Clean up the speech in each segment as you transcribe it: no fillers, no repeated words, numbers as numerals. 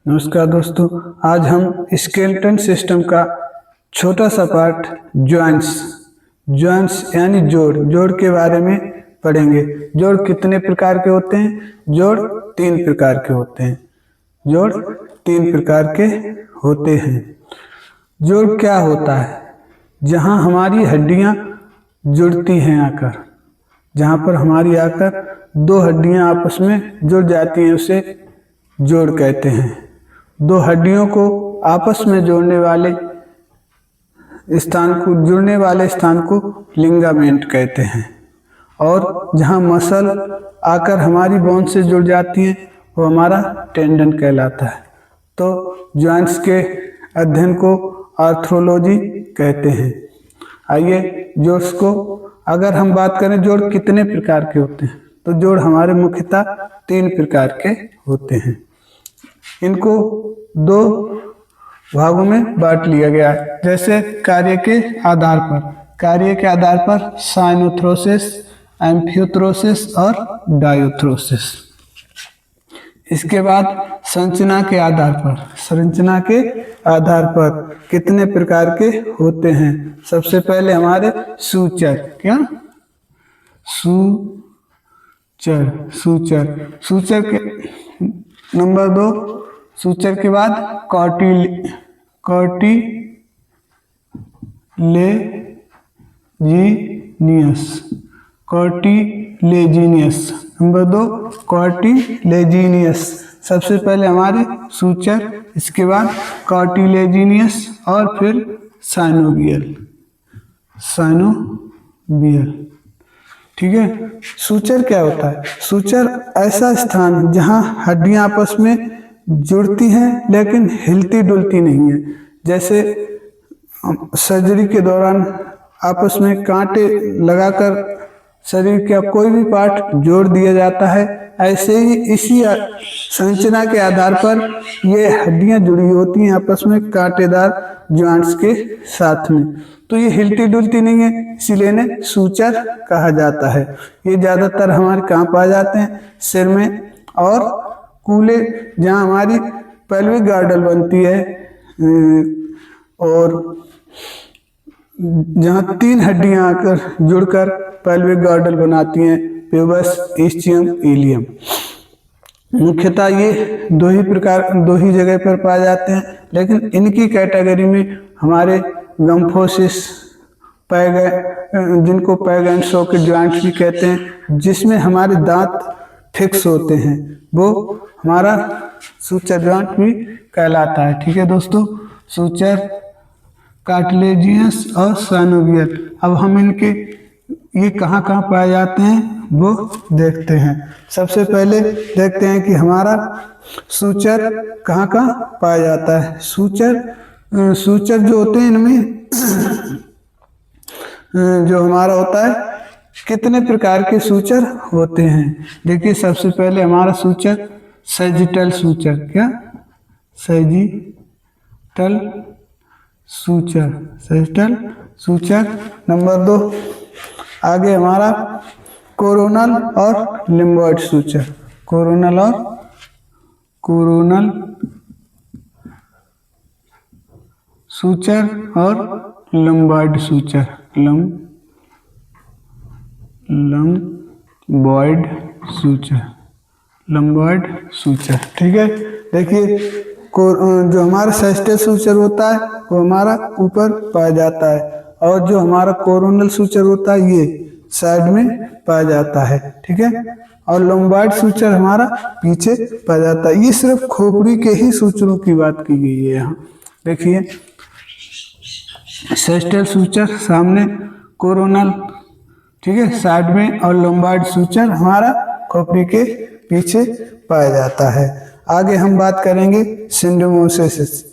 नमस्कार दोस्तों, आज हम स्केलेटन सिस्टम का छोटा सा पार्ट जॉइंट्स यानी जोड़ के बारे में पढ़ेंगे। जोड़ कितने प्रकार के होते हैं? जोड़ तीन प्रकार के होते हैं। जोड़ तीन प्रकार के होते हैं। जोड़ क्या होता है? जहाँ हमारी हड्डियाँ जुड़ती हैं आकर, जहाँ पर हमारी आकर दो हड्डियाँ आपस में जुड़ जाती हैं, उसे जोड़ कहते हैं। दो हड्डियों को आपस में जुड़ने वाले स्थान को लिगामेंट कहते हैं। और जहाँ मसल आकर हमारी बोन से जुड़ जाती हैं, वो हमारा टेंडन कहलाता है। तो जॉइंट्स के अध्ययन को आर्थ्रोलॉजी कहते हैं। आइए जोड़्स को अगर हम बात करें, जोड़ कितने प्रकार के होते हैं, तो जोड़ हमारे मुख्यतः तीन प्रकार के होते हैं। इनको दो भागों में बांट लिया गया है, जैसे कार्य के आधार पर साइनोथ्रोसिस, एम्फियोथ्रोसिस और डायोथ्रोसिस। इसके बाद संरचना के आधार पर कितने प्रकार के होते हैं। सबसे पहले हमारे सूचर के नंबर 2, सूचर के बाद कार्टिलेजिनियस। Number 2 cartilaginous. सबसे पहले हमारे सूचर, इसके बाद कार्टिलेजिनियस और फिर साइनोवियल। ठीक है। सूचर क्या होता है? सूचर ऐसा स्थान जहाँ हड्डियाँ आपस में जुड़ती हैं लेकिन हिलती डुलती नहीं है। जैसे सर्जरी के दौरान आपस में कांटे लगाकर शरीर का कोई भी पार्ट जोड़ दिया जाता है, ऐसे ही इसी संरचना के आधार पर ये हड्डियां जुड़ी होती हैं आपस में कांटेदार जॉइंट्स के साथ में। तो ये हिलती डुलती नहीं है, इसीलिए इन्हें सूचर कहा जाता है। ये ज़्यादातर हमारे कहाँ पाए जाते हैं? सिर में और कूल्हे, जहाँ हमारी पेल्विक गार्डल बनती है और जहाँ तीन हड्डियाँ आकर जुड़कर पेल्विक गार्डल बनाती हैं, प्यूबस, इस्चियम, इलियम। मुख्यतः ये दो ही जगह पर पाए जाते हैं, लेकिन इनकी कैटेगरी में हमारे गम्फोसिस, जिनको पैग एंड शो के जॉइंट्स भी कहते हैं, जिसमें हमारे दांत फिक्स होते हैं, वो हमारा सूचर जॉइंट भी कहलाता है। ठीक है दोस्तों, सूचर, कार्टिलेजियस और साइनोवियल। अब हम ये कहाँ पाए जाते हैं वो देखते हैं। सबसे पहले देखते हैं कि हमारा सूचर कहाँ पाया जाता है। सूचर जो होते हैं, इनमें जो हमारा होता है, कितने प्रकार के सूचर होते हैं। देखिए, सबसे पहले हमारा सूचर सैजिटल सूचर। नंबर 2 आगे हमारा कोरोनल और लिम्बॉइड सूचर। कोरोनल सूचर और लंबॉइड सूचर। लंबॉइड सूचर। ठीक है। देखिए, जो हमारा सैजिटल सूचर होता है वो हमारा ऊपर पाया जाता है, और जो हमारा कोरोनल सूचर होता है ये साइड में पाया जाता है। ठीक है। और लंबॉइड सूचर हमारा पीछे पाया जाता है। ये सिर्फ खोपड़ी के ही सूचरों की बात की गई है यहाँ। देखिए, सैजिटल सूचर सामने, कोरोनल ठीक है साइड में, और लंबॉइड सूचर हमारा खोपड़ी के पीछे पाया जाता है। आगे हम बात करेंगे सिंडेमोसिस।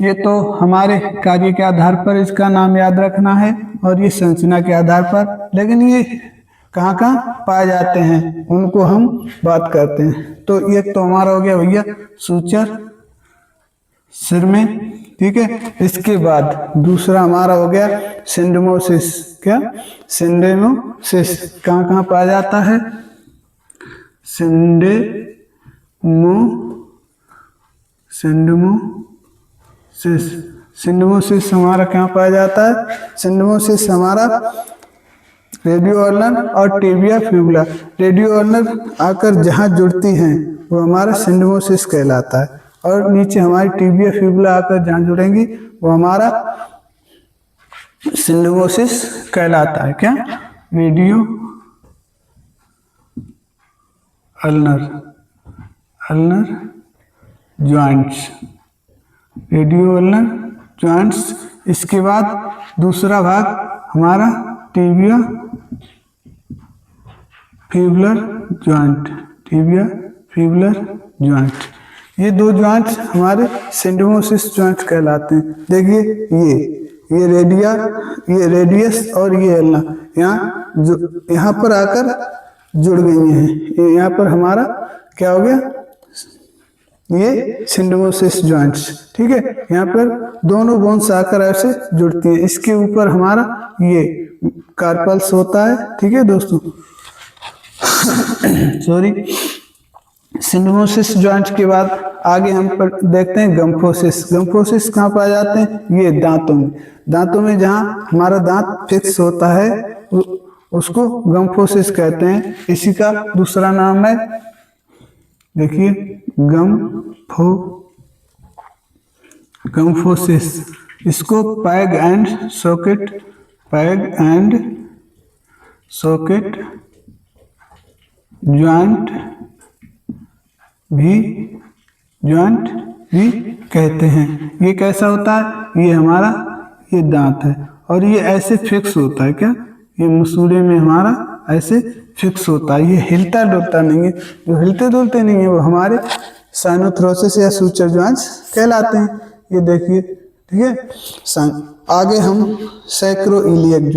ये तो हमारे कार्य के आधार पर इसका नाम याद रखना है, और ये संरचना के आधार पर, लेकिन ये कहाँ पाए जाते हैं उनको हम बात करते हैं। तो एक तो हमारा हो गया भैया सूचर सिर में। ठीक है। इसके बाद दूसरा हमारा हो गया सिंडेमोसिस। सिंडेमोसिस कहाँ पाया जाता है? सिंडमोसिस। सिंडमोसिस हमारा कहाँ पाया जाता है? सिंडमोसिस हमारा रेडियो अल्नर और टिबिया फिबुला, रेडियो अल्नर आकर जहाँ जुड़ती हैं वो हमारा सिंडमोसिस कहलाता है, और नीचे हमारी टिबिया फिबुला आकर जहाँ जुड़ेंगी वो हमारा सिंडमोसिस कहलाता है। क्या? Radio ulnar joints, radio ulnar joints. इसके बाद दूसरा भाग हमारा tibia fibular joint, tibia fibular joint. ये दो जॉइंट्स हमारे सिंडमोसिस जॉइंट कहलाते हैं। देखिए ये रेडियस और ये अल्नर यहाँ पर आकर जुड़ गई हैं। यहाँ पर हमारा क्या हो गया? ये सिंडमोसिस जॉइंट्स। ठीक है, यहाँ पर दोनों बोन्स आकर ऐसे जुड़ती हैं। इसके ऊपर हमारा ये कार्पल्स होता है। ठीक है दोस्तों, सॉरी। सिंडमोसिस जॉइंट के बाद आगे हम देखते हैं गम्फोसिस। गम्फोसिस कहाँ पाए जाते हैं? ये दांतों में जहाँ हमारा दांत फिक्स होता है उसको गम्फोसिस कहते हैं। इसी का दूसरा नाम है, देखिए, गम्फोसिस। इसको पैग एंड सॉकेट जॉइंट भी कहते हैं। ये कैसा होता है? ये हमारा ये दांत है और ये ऐसे फिक्स होता है। क्या? ये मसूड़े में हमारा ऐसे फिक्स होता है। ये हिलता डुलता नहीं है। जो हिलते डुलते नहीं है वो हमारे साइनोथ्रोसिस या सूचर जॉइंट्स कहलाते हैं। ये देखिए, ठीक है। आगे हम सैक्रोइलियक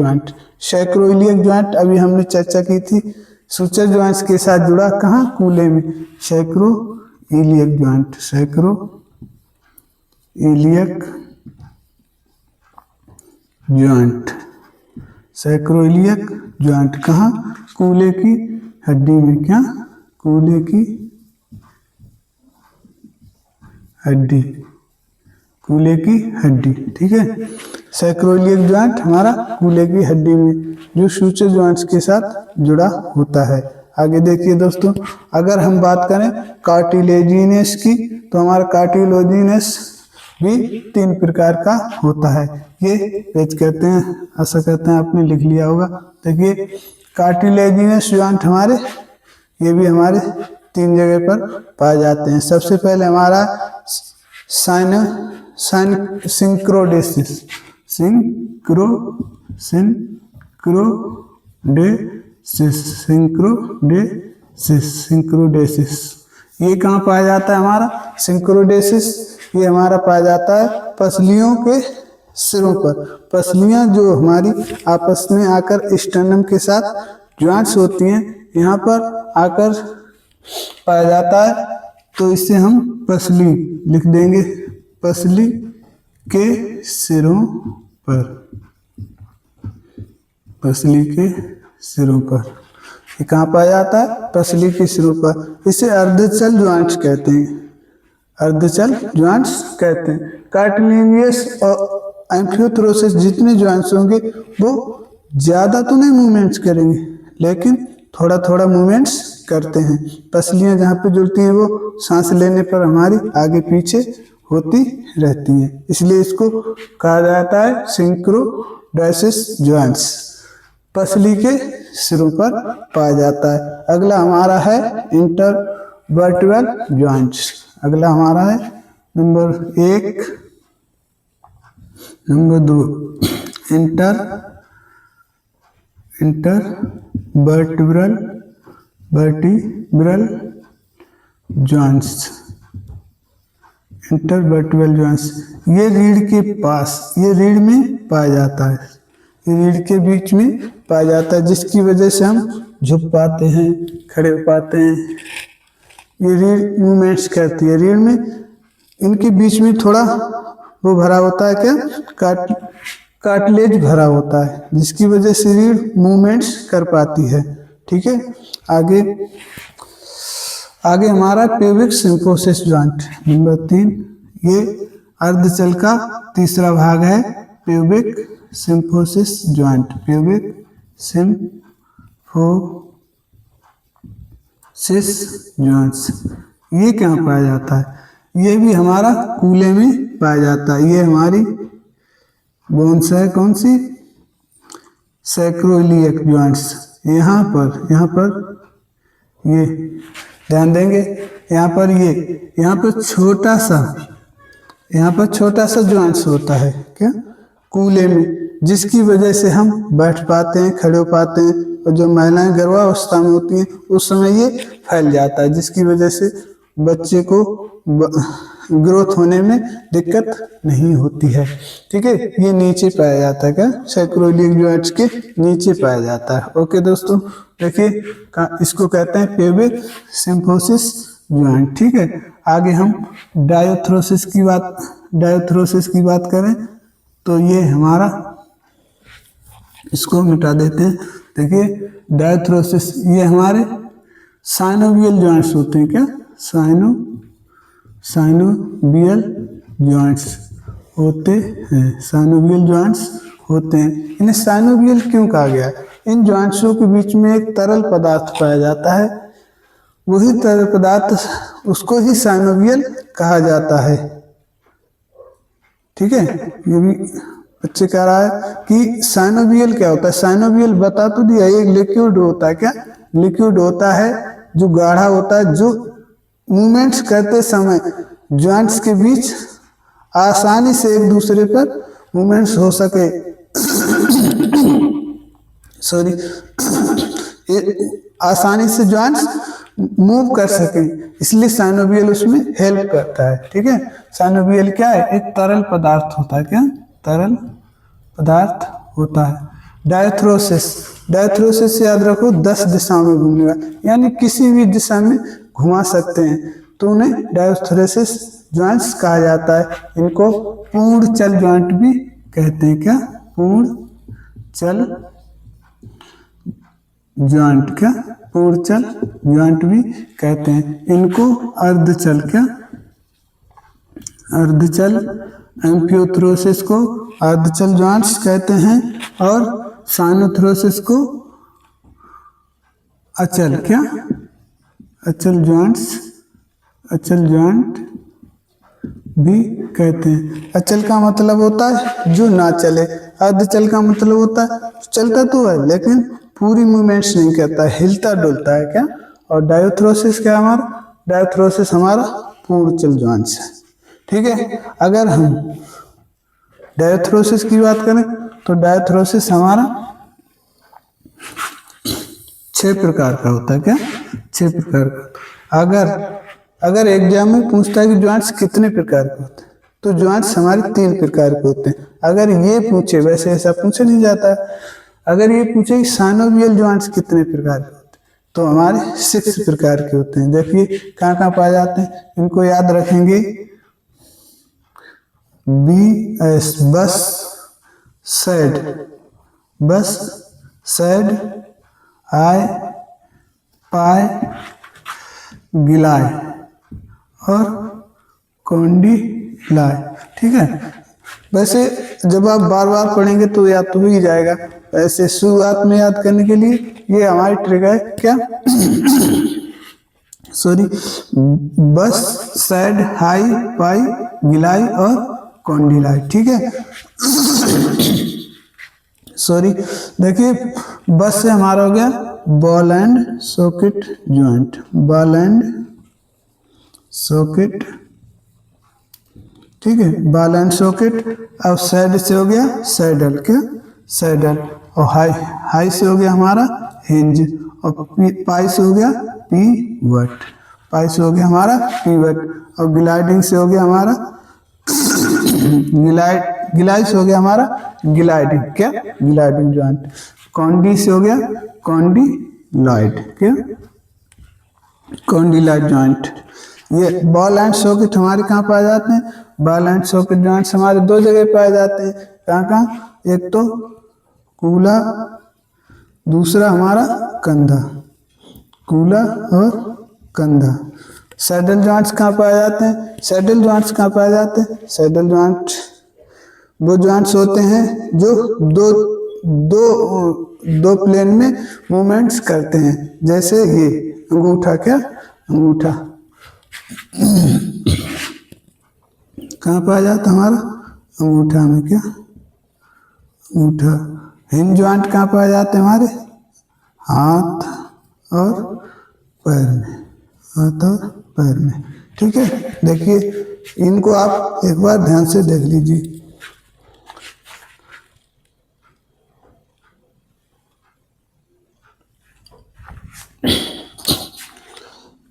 जॉइंट अभी हमने चर्चा की थी, सूचर जॉइंट्स के साथ जुड़ा। कहाँ? कूल्हे में। सैक्रोइलियक जॉइंट कहाँ? कूल्हे की हड्डी में। क्या? कूल्हे की हड्डी। ठीक है, सैक्रोइलियक जॉइंट हमारा कूल्हे की हड्डी में जो सूचर जॉइंट्स के साथ जुड़ा होता है। आगे देखिए दोस्तों, अगर हम बात करें कार्टिलेजिनस की, तो हमारा कार्टिलेजिनस भी 3 प्रकार का होता है। ये पेज कहते हैं, ऐसा कहते हैं, आपने लिख लिया होगा। देखिए, कार्टिलेजिनस जॉइंट ये भी हमारे 3 जगह पर पाए जाते हैं। सबसे पहले हमारा सिंक्रोडेसिस। ये कहाँ पाया जाता है? हमारा सिंक्रोडेसिस ये हमारा पाया जाता है पसलियों के सिरों पर। पसलियां जो हमारी आपस में आकर स्टर्नम के साथ ज्वाइंट्स होती हैं, यहाँ पर आकर पाया जाता है, तो इसे हम पसली लिख देंगे। पसली के सिरों पर, पसली के सिरों पर। ये कहाँ पाया जाता है? पसली के सिरों पर। इसे अर्धचल ज्वाइंट्स कहते हैं। अर्धचल ज्वाइंट्स कहते हैं। कार्टिलेजिनस और एम्फियोथोरेसिस जितने ज्वाइंट्स होंगे वो ज्यादा तो नहीं मूवमेंट्स करेंगे, लेकिन थोड़ा थोड़ा मूवमेंट्स करते हैं। पसलियां जहाँ पे जुड़ती हैं वो सांस लेने पर हमारी आगे पीछे होती रहती हैं, इसलिए इसको कहा जाता है सिंक्रोडेसिस ज्वाइंट्स। पसली के सिरों पर पाया जाता है। अगला हमारा है इंटरवर्टिब्रल ज्वाइंट्स। अगला हमारा है number 1, number 2 intervertebral joints. Intervertebral joints ये रीढ़ के पास, ये रीढ़ में पाया जाता है। ये रीढ़ के बीच में पाया जाता है, जिसकी वजह से हम झुक पाते हैं, खड़े हो पाते हैं। ये रीढ़ मूवमेंट्स करती है। रीढ़ में इनके बीच में थोड़ा वो भरा होता है, क्या कार्टिलेज भरा होता है, जिसकी वजह से रीढ़ मूवमेंट्स कर पाती है। ठीक है, आगे आगे हमारा प्यूबिक सिम्फोसिस जॉइंट नंबर 3। ये अर्धचल का तीसरा भाग है, प्यूबिक सिम्फोसिस जॉइंट। प्यूबिक सिम्फोसिस जॉइंट्स ये क्या पाया जाता है? ये भी हमारा कूल्हे में पाया जाता है। ये हमारी बोन्स है, कौन सी? Sacroiliac joints. यहाँ पर ये ध्यान देंगे, यहाँ पर छोटा सा जॉइंट्स होता है क्या कूल्हे में, जिसकी वजह से हम बैठ पाते हैं, खड़े हो पाते हैं। और जो महिलाएं गर्भावस्था में होती हैं उस समय ये फैल जाता है, जिसकी वजह से बच्चे को ग्रोथ होने में दिक्कत नहीं होती है। ठीक है, ये नीचे पाया जाता है क्या? सैक्रोइलियक जॉइंट्स के नीचे पाया जाता है। ओके दोस्तों, देखिए इसको कहते हैं प्यूबिक सिम्फोसिस जॉइंट। ठीक है, आगे हम डायोथ्रोसिस की बात करें तो ये हमारा, इसको मिटा देते हैं। देखिए डायोथ्रोसिस ये हमारे साइनोवियल जॉइंट्स होते हैं क्या? साइनोवियल जॉइंट्स होते हैं। इन्हें साइनोवियल क्यों कहा गया? इन जॉइंट्सों के बीच में एक तरल पदार्थ पाया जाता है, वही तरल पदार्थ उसको ही साइनोवियल कहा जाता है। ठीक है, ये भी बच्चे कह रहा है कि साइनोवियल क्या होता है। साइनोवियल बता तो दिया, एक लिक्विड होता है क्या? लिक्विड होता है जो गाढ़ा होता है, जो मूवमेंट्स करते समय जॉइंट्स के बीच आसानी से एक दूसरे पर मूवमेंट्स हो सके आसानी से जॉइंट्स मूव कर सके, इसलिए साइनोवियल उसमें हेल्प करता है। ठीक है, साइनोवियल क्या है? एक तरल पदार्थ होता है क्या? तरल पदार्थ होता है। डायथ्रोसिस याद रखो 10 दिशाओं में घूमने वाला, यानी किसी भी दिशा में घुमा सकते हैं, तो उन्हें डायथ्रोसिस जॉइंट्स कहा जाता है। इनको पूर्ण चल जॉइंट भी कहते हैं क्या? पूर्ण चल जॉइंट क्या? पूर्ण चल जॉइंट भी कहते हैं। इनको अर्धचल एम्फियोथ्रोसिस को अर्धचल जॉइंट्स कहते हैं, और साइनोथ्रोसिस को अचल जॉइंट भी कहते हैं। अचल का मतलब होता है जो ना चले, अर्धचल का मतलब होता है चलता तो है लेकिन पूरी मूवमेंट्स नहीं करता है, हिलता डुलता है क्या? और डायोथ्रोसिस क्या हमारा? डायोथ्रोसिस हमारा पूर्ण चल जॉइंट्स है। ठीक है, अगर हम डायोथ्रोसिस की बात करें तो डायोथ्रोसिस हमारा 6 प्रकार का होता है क्या? 6 प्रकार का। अगर एग्जाम में पूछता है कि जॉइंट्स कितने प्रकार के होते हैं, तो जॉइंट्स हमारे 3 प्रकार के होते हैं। अगर ये पूछे, वैसे ऐसा पूछा नहीं जाता, अगर ये पूछे कि साइनोवियल जॉइंट्स कितने प्रकार के होते हैं, तो हमारे 6 प्रकार के होते हैं। देखिए कहाँ कहाँ पाए जाते हैं, इनको याद रखेंगे। बस, सैड, आय, पाय, गिलाय और कॉन्डिलाय। ठीक है, वैसे जब आप बार बार पढ़ेंगे तो याद तो ही जाएगा, ऐसे शुरुआत में याद करने के लिए ये हमारी ट्रिक है क्या? बस, सैड, हाई, पाई, गिलाई और कॉन्डिलाई। ठीक है, देखिए बस से हमारा हो गया बॉल एंड सॉकेट जॉइंट, ठीक है, बॉल एंड सॉकेट। अब सैड से हो गया सैडल, क्या? सैडल। और हाई से हो गया हमारा हिंज, और पाई से हो गया पीवट, और ग्लाइडिंग से हो गया हमारा गिलाई से हो गया हमारा ग्लाइडिंग, क्या? Gliding joint. कॉन्डी से हो गया कॉन्डिलॉइड, क्या? Condyloid joint. ये बॉल एंड सॉकेट हमारे कहाँ पाए जाते हैं? बॉल एंड सॉकेट जॉइंट्स हमारे 2 जगह पाए जाते हैं। कहाँ? एक तो कूला, दूसरा हमारा कंधा। कूला और कंधा। सैडल जॉइंट्स कहाँ पाए जाते हैं? सैडल जॉइंट्स कहाँ पाए जाते हैं? सैडल जॉइंट वो जॉइंट्स होते हैं जो दो दो दो प्लेन में मूवमेंट्स करते हैं, जैसे ये अंगूठा, क्या अंगूठा कहाँ पाया जाता है हमारा? अंगूठा में, क्या अंगूठा। हिंज जॉइंट कहाँ पाए जाते हैं हमारे? हाथ और पैर में, हाथ और पैर में। ठीक है, देखिए इनको आप एक बार ध्यान से देख लीजिए।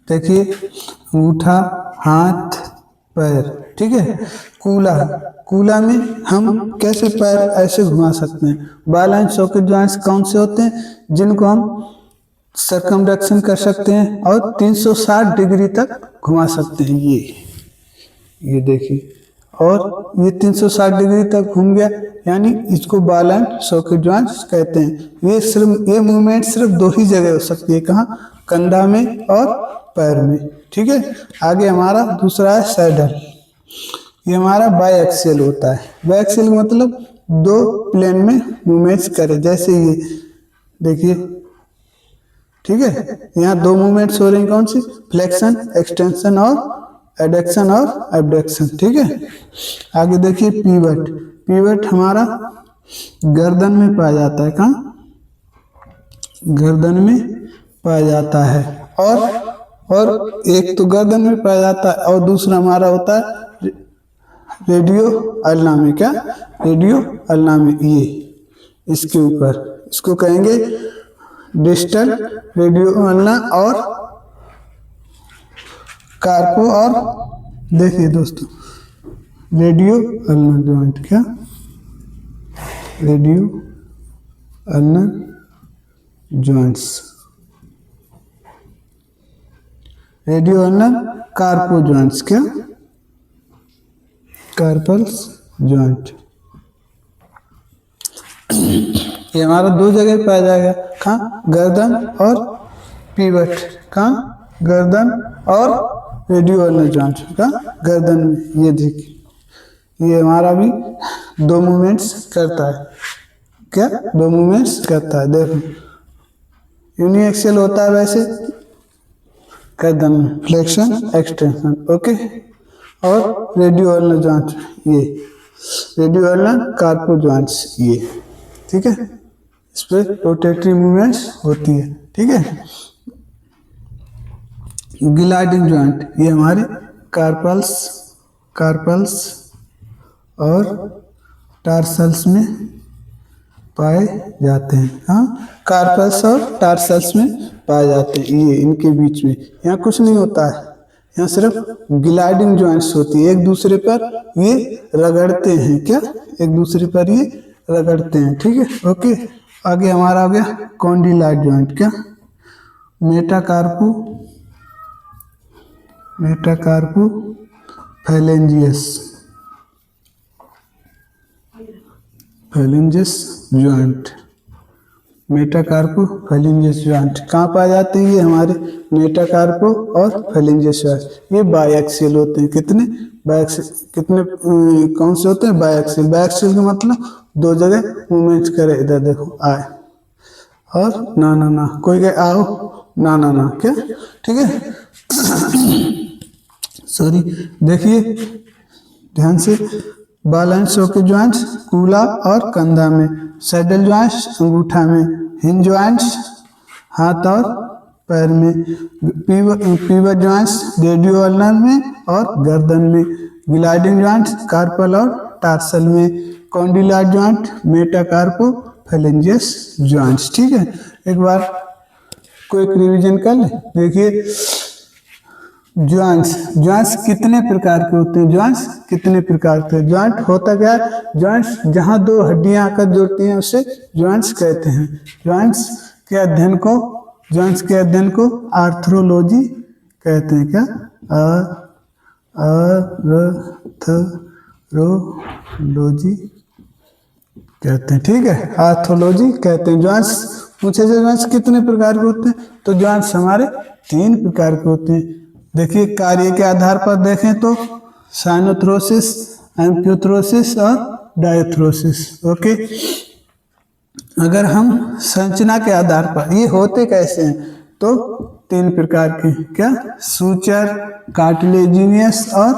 देखिए अंगूठा, हाथ, पैर। ठीक है, कूला, कूला में हम कैसे पैर ऐसे घुमा सकते हैं? बॉल एंड सॉकेट जॉइंट्स कौन से होते हैं? जिनको हम सर्कमडक्शन कर सकते हैं और 360 डिग्री तक घुमा सकते हैं। ये देखिए, और ये 360 डिग्री तक घूम गया, यानी इसको बॉल एंड सॉकेट जॉइंट्स कहते हैं। ये मूवमेंट सिर्फ दो ही जगह हो सकती है, कहाँ? कंधा में और पैर में। ठीक है, आगे हमारा दूसरा है सैडल। ये हमारा बायएक्सियल होता है। बायएक्सियल मतलब दो प्लेन में मूवमेंट्स करे, जैसे ये देखिए। ठीक है, यहाँ दो मूवमेंट्स हो रही हैं, कौन सी? फ्लेक्शन, एक्सटेंशन और एडक्शन और एबडक्शन। ठीक है, आगे देखिए पीवट। पीवट हमारा गर्दन में पाया जाता है, कहाँ? गर्दन में पाया जाता है। और एक तो गर्दन में पाया जाता है और दूसरा हमारा होता है रेडियो अल्ना में, क्या? रेडियो अल्ना में, ये इसके ऊपर, इसको कहेंगे डिस्टल रेडियो अल्ना और कार्पो। और देखिए दोस्तों, रेडियो अल्ना जॉइंट, क्या? Radio ulnar joints, radio ulnar carpal joints, क्या? Carpals joint. ये हमारा दो जगह पाया जाएगा, कहाँ? गर्दन और पीवट, कहाँ? गर्दन और रेडियो अल्ना जॉइंट, कहाँ? गर्दन में। ये देखिए, ये हमारा भी दो मूवमेंट्स करता है, क्या? दो मूवमेंट्स करता है। देखो यूनिएक्सियल होता है वैसे गर्दन में, फ्लेक्शन, एक्सटेंशन। ओके, और रेडियो अल्ना जॉइंट, ये रेडियो अल्ना कार्पो जॉइंट्स, ये। ठीक है, इस पे रोटेटरी मूवमेंट्स होती है। ठीक है, ग्लाइडिंग जॉइंट, ये हमारे कार्पल्स और टार्सल्स में पाए जाते हैं। हाँ, कार्पल्स और टार्सल्स में पाए जाते हैं, ये इनके बीच में। यहाँ कुछ नहीं होता है, यहाँ सिर्फ ग्लाइडिंग जॉइंट्स होती है, एक दूसरे पर ये रगड़ते हैं, क्या? एक दूसरे पर ये रगड़ते हैं। ठीक है, ओके। आगे हमारा आ गया कॉन्डिलाइट जॉइंट, क्या? मेटाकार्पो फैलेंजियस जॉइंट। मेटाकार्पो फैलेंजियस जॉइंट कहाँ पाए जाते हैं? ये हमारे मेटाकार्पो और फैलेंजियस जॉइंट। ये बायएक्सियल होते हैं। कितने कौन से होते हैं? बायएक्सियल। बायएक्सियल का मतलब दो जगह मूवमेंट करे। इधर देखो, आए और ना कोई कहे आओ, ना, क्या? ठीक है, सॉरी। देखिए ध्यान से, बॉल एंड सॉकेट जॉइंट्स कूला और कंधा में, सैडल जॉइंट्स अंगूठा में, हिंज जॉइंट्स हाथ और पैर में, पीवट जॉइंट्स रेडियो अल्ना में और गर्दन में, ग्लाइडिंग जॉइंट्स कार्पल और टार्सल में, कॉन्डिलाइट जॉइंट मेटाकार्पो फैलेंजियस जॉइंट्स। ठीक है, एक बार क्विक रिवीजन कर ले। देखिए जॉइंट्स कितने प्रकार के होते हैं? जॉइंट्स कितने प्रकार के? जॉइंट होता क्या है? जॉइंट्स जहां दो हड्डियां आकर जुड़ती हैं उसे जॉइंट्स कहते हैं। जॉइंट्स के अध्ययन को आर्थ्रोलॉजी कहते हैं, क्या? आर्थ्रोलॉजी कहते हैं। ठीक है, आर्थ्रोलॉजी कहते हैं। जॉइंट्स पूछे ज्वाइंट्स कितने प्रकार के होते हैं, तो ज्वाइंट्स हमारे 3 प्रकार के होते हैं। देखिए कार्य के आधार पर देखें तो साइनोथ्रोसिस, एम्फियोथ्रोसिस और डायथ्रोसिस। ओके, अगर हम संरचना के आधार पर ये होते कैसे हैं, तो 3 प्रकार के, क्या, सूचर, कार्टिलेजिनियस और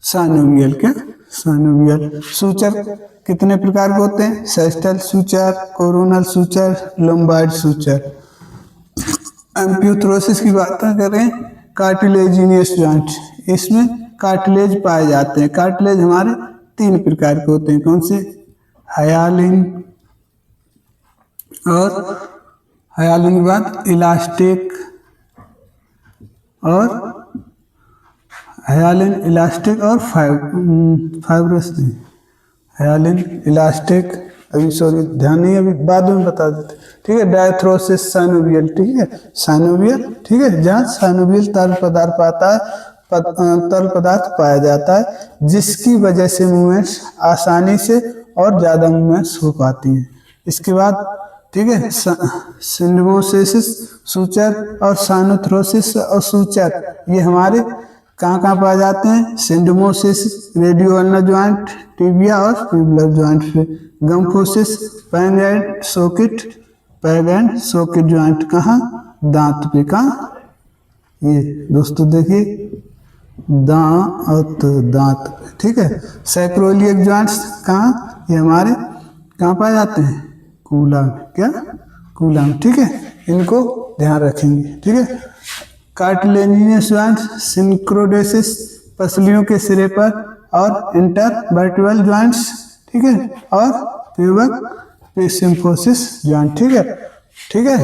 साइनोवियल। क्या, साइनोवियल। सूचर कितने प्रकार के होते हैं, सेस्टल suture, coronal suture, lambdoid suture. Amphiarthrosis की बात करें, कार्टिलेजिनियस जॉइंट, इसमें कार्टिलेज पाए जाते हैं। कार्टिलेज हमारे 3 प्रकार के होते हैं, कौन से, हायालिन और हायालिन के बाद इलास्टिक और हायालिन, इलास्टिक और फाइब्रस नहीं, हायालिन, इलास्टिक, अभी सॉरी ध्यान नहीं, अभी बाद में बता देते। ठीक है, डायथ्रोसिस, साइनोवियल। ठीक है, साइनोवियल। ठीक है, जहाँ साइनोवियल तरल पदार्थ पाता है, तरल पदार्थ पाया जाता है, जिसकी वजह से मूवमेंट्स आसानी से और ज़्यादा मूवमेंट्स हो पाती हैं। इसके बाद ठीक है, सिंडमोसिस सूचर और साइनोथ्रोसिस और सूचर, ये हमारे कहाँ कहाँ पाए जाते हैं, syndesmosis radio ulna joint, tibia और फिबुलर ज्वाइंट पे। Gomphosis peg and socket, peg and socket joint कहाँ, दांत पे। कहाँ, ये दोस्तों देखिए दांत, दांत पे। ठीक है, सैक्रोलियक ज्वाइंट्स कहाँ, ये हमारे कहाँ पाए जाते हैं, कूला में। क्या, कूला में। ठीक है, इनको ध्यान रखेंगे। ठीक है, कार्टिलेजिनियस ज्वाइंट, सिंक्रोडेसिस पसलियों के सिरे पर और इंटरवर्टिब्रल ज्वाइंट्स। ठीक है, और प्यूबिक सिम्फोसिस ज्वाइंट। ठीक है, ठीक है,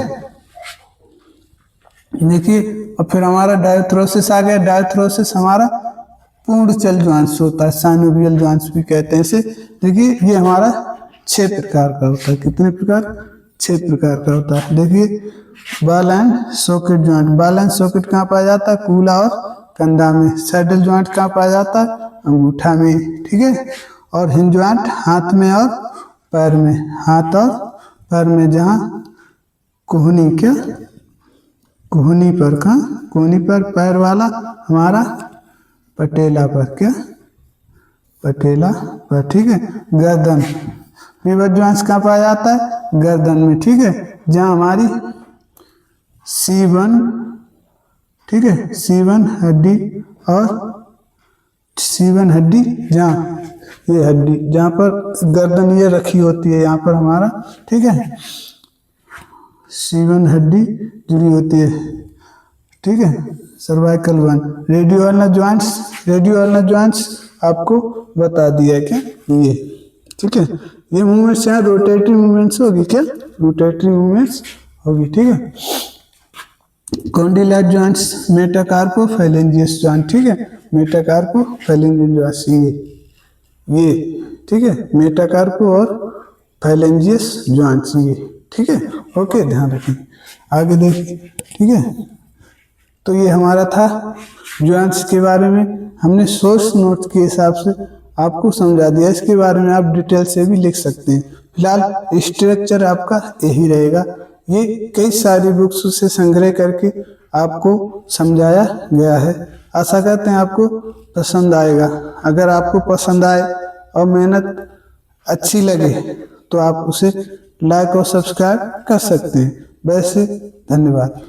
देखिए। और फिर हमारा डायथ्रोसिस आ गया। डायथ्रोसिस हमारा पूर्ण चल ज्वाइंट्स होता है, साइनोवियल ज्वाइंट्स भी कहते हैं इसे। देखिए ये हमारा 6 प्रकार का होता है। कितने प्रकार, 6 प्रकार का होता है। देखिए ball and socket joint, ball and socket कहाँ पाया जाता है, कूला और कंधा में। सैडल ज्वाइंट कहाँ पाया जाता है, अंगूठा में। ठीक है, और हिंज ज्वाइंट हाथ में और पैर में, हाथ और पैर में, जहाँ कोहनी, क्या, कोहनी पर। कहाँ, कोहनी पर, पैर वाला हमारा पटेला पर। क्या, पटेला पर। ठीक है, गर्दन, पिवट ज्वाइंट्स कहाँ पाया जाता है, गर्दन में। ठीक है, जहाँ हमारी C1, ठीक है, C1 हड्डी और C1 हड्डी, जहाँ ये हड्डी, जहाँ पर गर्दन ये रखी होती है, यहाँ पर हमारा। ठीक है, C1 हड्डी जुड़ी होती है। ठीक है, cervical 1। Radio ulnar joints, radio ulnar joints आपको बता दिया है क्या, ये। ठीक है, ये मूवमेंट्स यहाँ रोटेटरी मूवमेंट्स होगी। क्या, रोटेटरी मूवमेंट्स होगी। ठीक है, कॉन्डिलाइट ज्वाइंट्स, मेटाकार्पो फाइलेंजियस ज्वाइंट। ठीक है, मेटाकार्पो फाइलेंजियस ज्वाइंट्स, ये। ठीक है, मेटाकार्पो और फाइलेंजियस ज्वाइंट्स, ये। ठीक है, ओके, ध्यान रखें। आगे देखिए। ठीक है, तो ये हमारा था ज्वाइंट्स के बारे में। हमने सोर्स नोट्स के हिसाब से आपको समझा दिया। इसके बारे में आप डिटेल से भी लिख सकते हैं। फिलहाल स्ट्रक्चर आपका यही रहेगा। ये कई सारी बुक्स से संग्रह करके आपको समझाया गया है। आशा करते हैं आपको पसंद आएगा। अगर आपको पसंद आए और मेहनत अच्छी लगे तो आप उसे लाइक और सब्सक्राइब कर सकते हैं। वैसे धन्यवाद।